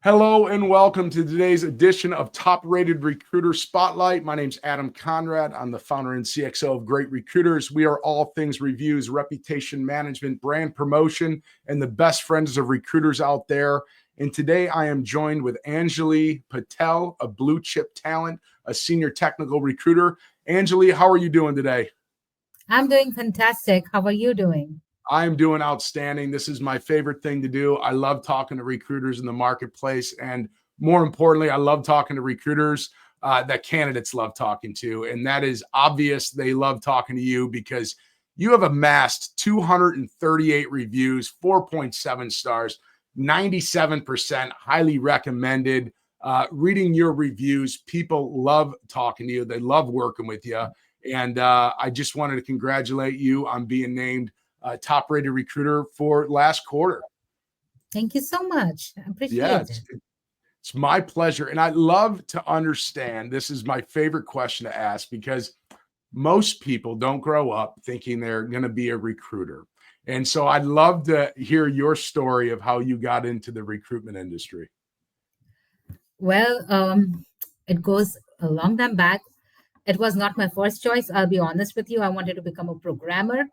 Hello and welcome to today's edition of Top Rated Recruiter Spotlight. My name's Adam Conrad. I'm the founder and CXO of Great Recruiters. We are all things reviews, reputation management, brand promotion, and the best friends of recruiters out there. And today I am joined with Anjali Patel, a blue chip talent, a senior technical recruiter. Anjali, how are you doing today? I'm doing fantastic. How are you doing? I'm doing outstanding. This is my favorite thing to do. I love talking to recruiters in the marketplace. And more importantly, I love talking to recruiters that candidates love talking to. And that is obvious. They love talking to you because you have amassed 238 reviews, 4.7 stars, 97% highly recommended. Reading your reviews, people love talking to you. They love working with you. And I just wanted to congratulate you on being named top rated recruiter for last quarter. Thank you so much. I Yeah, appreciate it. it's my pleasure. And I love to understand, this is my favorite question to ask because most people don't grow up thinking they're going to be a recruiter. And so I'd love to hear your story of how you got into the recruitment industry. Well, it goes a long time back. It was not my first choice. I'll be honest with you. I wanted to become a programmer.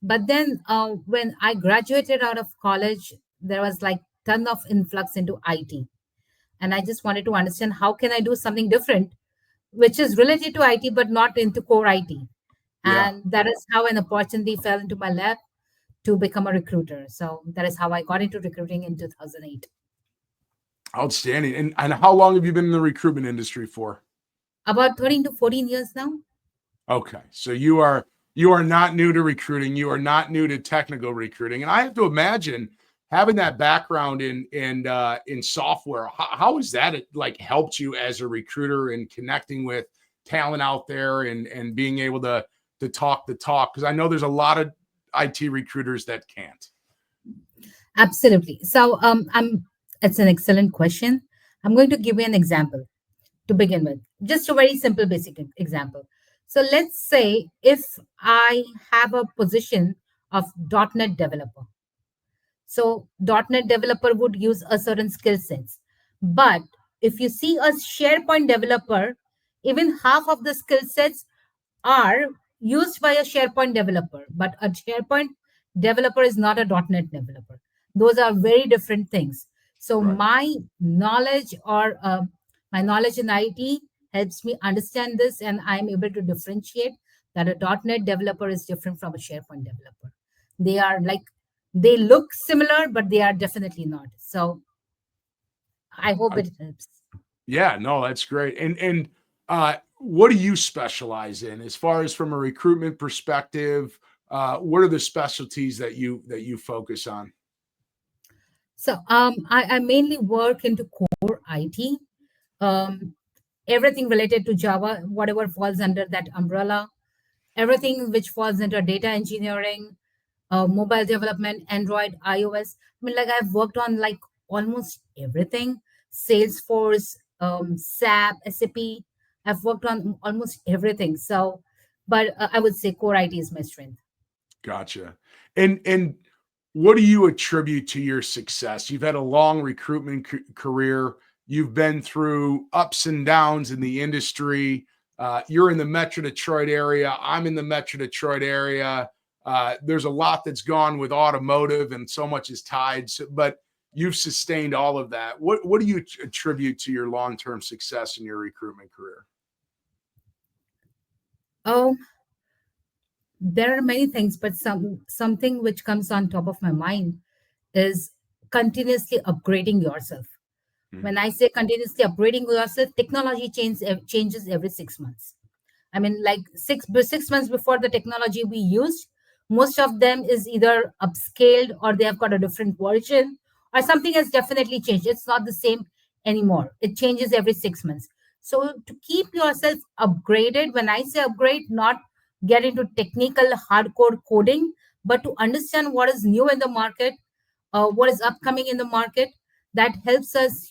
But then when I graduated out of college, there was like ton of influx into IT. And I just wanted to understand how can I do something different, which is related to IT, but not into core IT. Yeah, And that is how an opportunity fell into my lap to become a recruiter. So that is how I got into recruiting in 2008. outstanding. And how long have you been in the recruitment industry for? About 13 to 14 years now. Okay. So you are not new to recruiting. You are not new to technical recruiting. And I have to imagine having that background in software, how has that like helped you as a recruiter and connecting with talent out there and being able to talk the talk? Because I know there's a lot of IT recruiters that can't. Absolutely. So it's an excellent question. I'm going to give you an example to begin with. Just a very simple basic example. So let's say if I have a position of .NET developer. So .NET developer would use a certain skill sets. But if you see a SharePoint developer, even half of the skill sets are used by a SharePoint developer, but a SharePoint developer is not a .NET developer. Those are very different things. So Right. my knowledge in IT helps me understand this, and I'm able to differentiate that a .NET developer is different from a SharePoint developer. They are like they look similar, but they are definitely not. So I hope I, it helps. yeah, no, that's great. And what do you specialize in as far as from a recruitment perspective? What are the specialties that you focus on? So I mainly work into core IT. Um, Everything related to Java, whatever falls under that umbrella, everything which falls under data engineering, mobile development, Android, iOS. I mean, like I've worked on like almost everything. Salesforce, SAP, SAP. I've worked on almost everything. So, but I would say core IT is my strength. Gotcha. And what do you attribute to your success? You've had a long recruitment career. You've been through ups and downs in the industry. You're in the Metro Detroit area. I'm in the Metro Detroit area. There's a lot that's gone with automotive, and so much is tied. But you've sustained all of that. What do you attribute to your long term success in your recruitment career? Oh, there are many things, but something which comes on top of my mind is continuously upgrading yourself. Hmm. When I say continuously upgrading yourself, technology changes every 6 months. I mean, like 6 months before the technology we used, most of them is either upscaled or they have got a different version or something has definitely changed. It's not the same anymore. It changes every 6 months. So to keep yourself upgraded, when I say upgrade, not get into technical hardcore coding, but to understand what is new in the market, what is upcoming in the market, that helps us,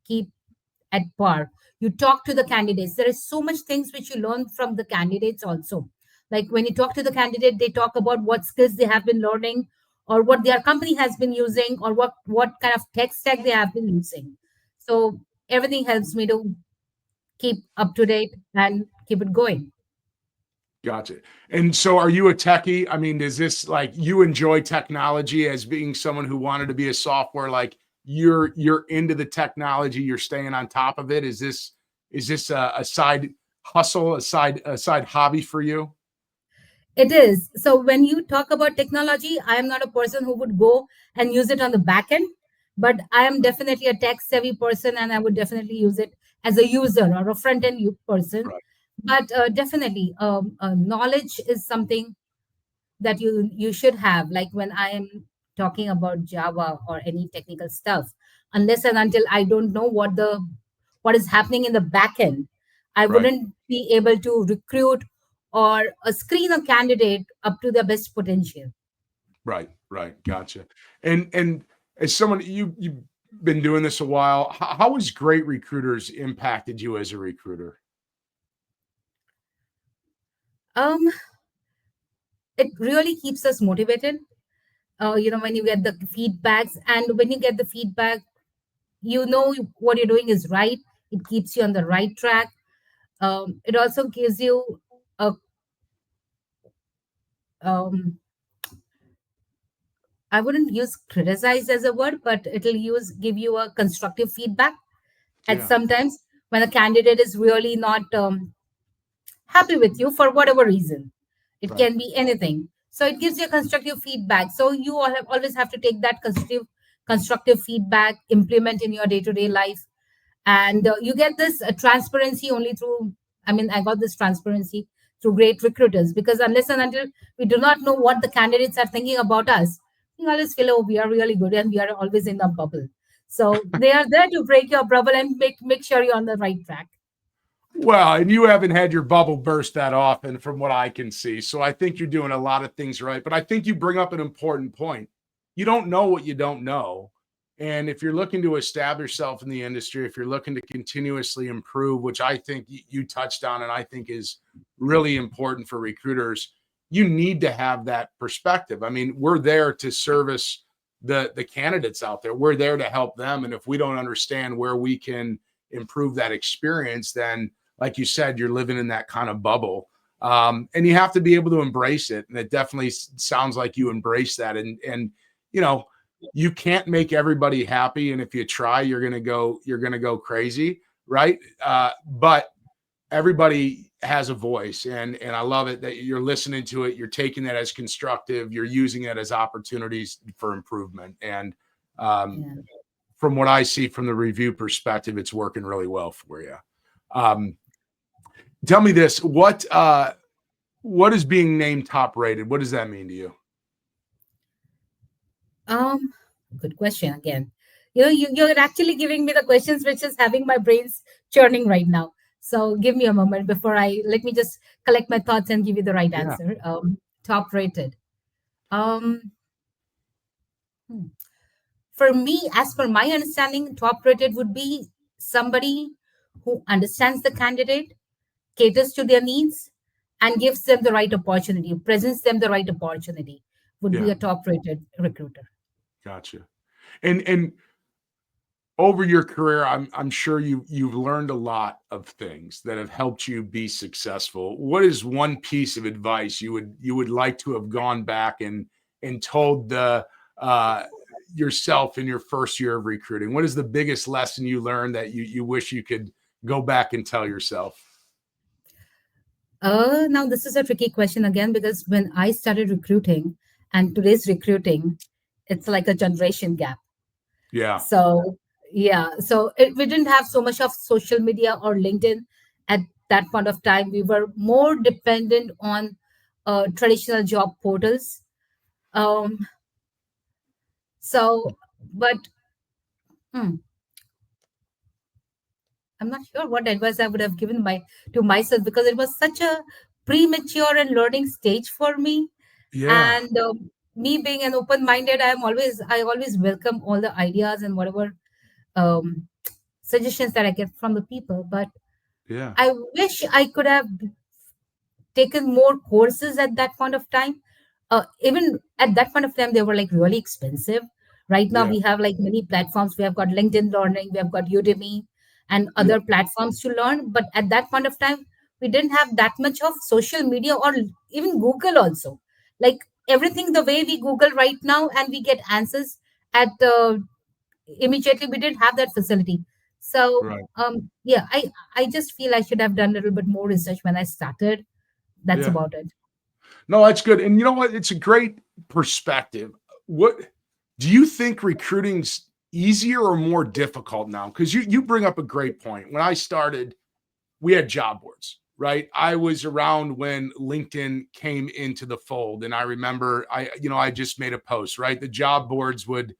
keep at par. You talk to the candidates. There is so much things which you learn from the candidates also. Like when you talk to the candidate, they talk about what skills they have been learning, or what their company has been using, or what kind of tech stack they have been using. So everything helps me to keep up to date and keep it going. Gotcha. And so are you a techie? I mean, is this like you enjoy technology as being someone who wanted to be a software, like you're into the technology, you're staying on top of it? Is this a side hustle, a side hobby for you? It is. So when you talk about technology, I am not a person who would go and use it on the back end, but I am definitely a tech savvy person, and I would definitely use it as a user or a front end person. Right. But definitely, knowledge is something that you should have. Like when I am talking about Java or any technical stuff, unless and until I don't know what is happening in the back end, I Right. wouldn't be able to recruit or screen a candidate up to their best potential. Right. Right. Gotcha. And as someone you've been doing this a while, how has great recruiters impacted you as a recruiter? um it really keeps us motivated. When you get the feedbacks, and when you get the feedback, you know what you're doing is right. It keeps you on the right track. It also gives you a um, I wouldn't use criticize as a word, but it'll use give you a constructive feedback. At Yeah. sometimes when a candidate is really not happy with you for whatever reason, it Right. can be anything. So it gives you constructive feedback. So you always have to take that constructive feedback, implement in your day to day life, and you get this transparency only through. I mean, I got this transparency through great recruiters, because unless and until we do not know what the candidates are thinking about us, we always feel, oh, we are really good and we are always in a bubble. So they are there to break your bubble and make sure you're on the right track. Well, and you haven't had your bubble burst that often from what I can see. So I think you're doing a lot of things right. But I think you bring up an important point. You don't know what you don't know. And if you're looking to establish yourself in the industry, if you're looking to continuously improve, which I think you touched on and I think is really important for recruiters, you need to have that perspective. I mean, we're there to service the candidates out there. We're there to help them. And if we don't understand where we can improve that experience, then like you said, you're living in that kind of bubble. And you have to be able to embrace it. And it definitely sounds like you embrace that. And, you know, you can't make everybody happy. And if you try, you're going to go crazy. Right. But everybody has a voice, and I love it that you're listening to it. You're taking that as constructive. You're using it as opportunities for improvement. And, um, Yeah. from what I see from the review perspective, it's working really well for you. Um, Tell me this: what is being named top rated? What does that mean to you? Um, Good question again. You're actually giving me the questions which is having my brains churning right now. So give me a moment before I let me just collect my thoughts and give you the right Yeah, answer. Top rated. Um, hmm. For me, as per my understanding, top rated would be somebody who understands the candidate, caters to their needs, and gives them the right opportunity, presents them the right opportunity, would be yeah, a top rated recruiter. gotcha. And over your career, I'm sure you've learned a lot of things that have helped you be successful. What is one piece of advice you would like to have gone back and told the uh, yourself in your first year of recruiting? What is the biggest lesson you learned that you wish you could go back and tell yourself? Now this is a tricky question again, because when I started recruiting and today's recruiting, it's like a generation gap. Yeah, So yeah, we didn't have so much of social media or LinkedIn at that point of time. We were more dependent on traditional job portals. Um, so, but hmm, I'm not sure what advice I would have given my to myself, because it was such a premature and learning stage for me. yeah, And me being an open minded, I always welcome all the ideas and whatever um, suggestions that I get from the people. But yeah, I wish I could have taken more courses at that point of time. even at that point of time, they were like really expensive. Right now, Yeah. we have like many platforms. We have got LinkedIn Learning, we have got Udemy, and Yeah. other platforms to learn. But at that point of time, we didn't have that much of social media or even Google also. Like everything the way we Google right now and we get answers at immediately, we didn't have that facility. So Right. yeah, I just feel I should have done a little bit more research when I started. That's Yeah. about it. No, that's good. And you know what? It's a great perspective. What do you think recruiting's easier or more difficult now? Because you bring up a great point. When I started, we had job boards, right? I was around when LinkedIn came into the fold. And I remember I just made a post, right? The job boards would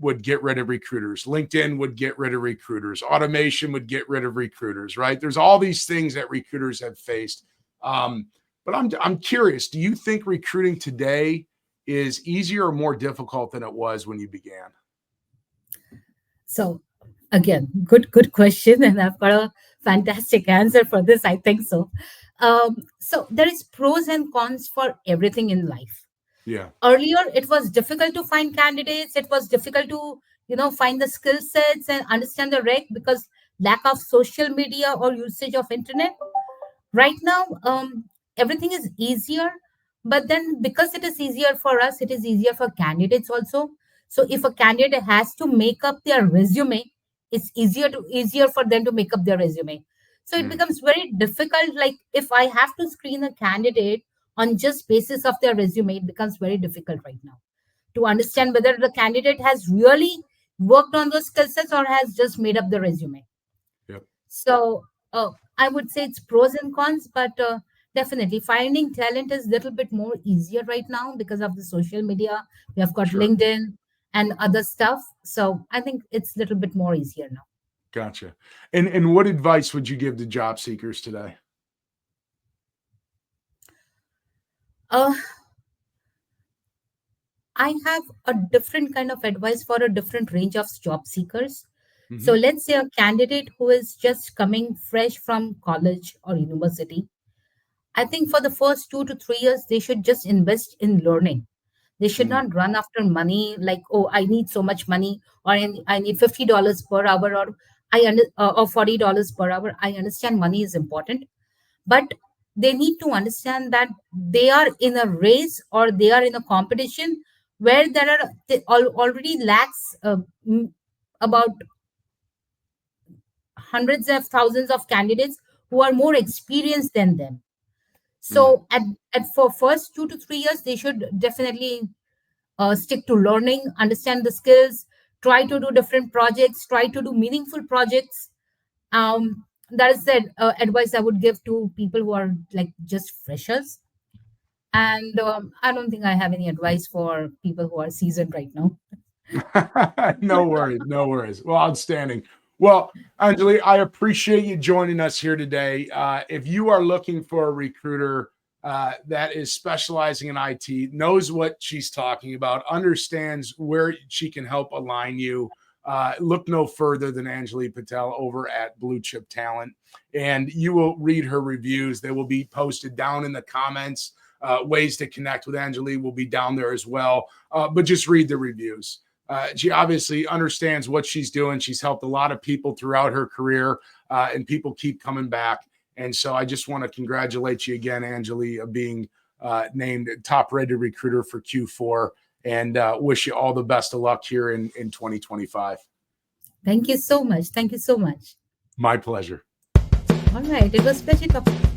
would get rid of recruiters. LinkedIn would get rid of recruiters. Automation would get rid of recruiters, right? There's all these things that recruiters have faced. But I'm curious, do you think recruiting today is easier or more difficult than it was when you began? So again, good question, and I've got a fantastic answer for this. I think so. So there is pros and cons for everything in life. Yeah. Earlier, it was difficult to find candidates. It was difficult to find the skill sets and understand the rec because lack of social media or usage of internet. Right now, everything is easier, but then because it is easier for us, it is easier for candidates also. So if a candidate has to make up their resume, it's easier for them to make up their resume. So it Mm, becomes very difficult. Like if I have to screen a candidate on just basis of their resume, it becomes very difficult right now to yeah. understand whether the candidate has really worked on those skill sets or has just made up the resume. Yep. So I would say it's pros and cons, but definitely finding talent is a little bit more easier right now because of the social media. We have got Sure. LinkedIn and other stuff. So I think it's a little bit more easier now. Gotcha. And what advice would you give to job seekers today? Uh, I have a different kind of advice for a different range of job seekers. So Hmm. let's say a candidate who is just coming fresh from college or university. I think for the first 2 to 3 years, they should just invest in learning. They should Mm, not run after money like, oh, I need so much money, or I need $50 per hour, or or $40 per hour. I understand money is important, but they need to understand that they are in a race or they are in a competition where there are already lacks about hundreds of thousands of candidates who are more experienced than them. mm. So at for first 2 to 3 years, they should definitely stick to learning, understand the skills, try to do different projects, try to do meaningful projects. That is the advice I would give to people who are like just freshers. And I don't think I have any advice for people who are seasoned right now. No worries, no worries. Well, outstanding. Well, Anjali, I appreciate you joining us here today. If you are looking for a recruiter that is specializing in IT, knows what she's talking about, understands where she can help align you, look no further than Anjali Patel over at Blue Chip Talent. And you will read her reviews. They will be posted down in the comments. Ways to connect with Anjali will be down there as well. But just read the reviews. She obviously understands what she's doing. She's helped a lot of people throughout her career, and people keep coming back. And so I just want to congratulate you again, Anjali, of being named top rated recruiter for Q4, and wish you all the best of luck here in 2025. Thank you so much. Thank you so much. My pleasure. All right. It was a pleasure talking.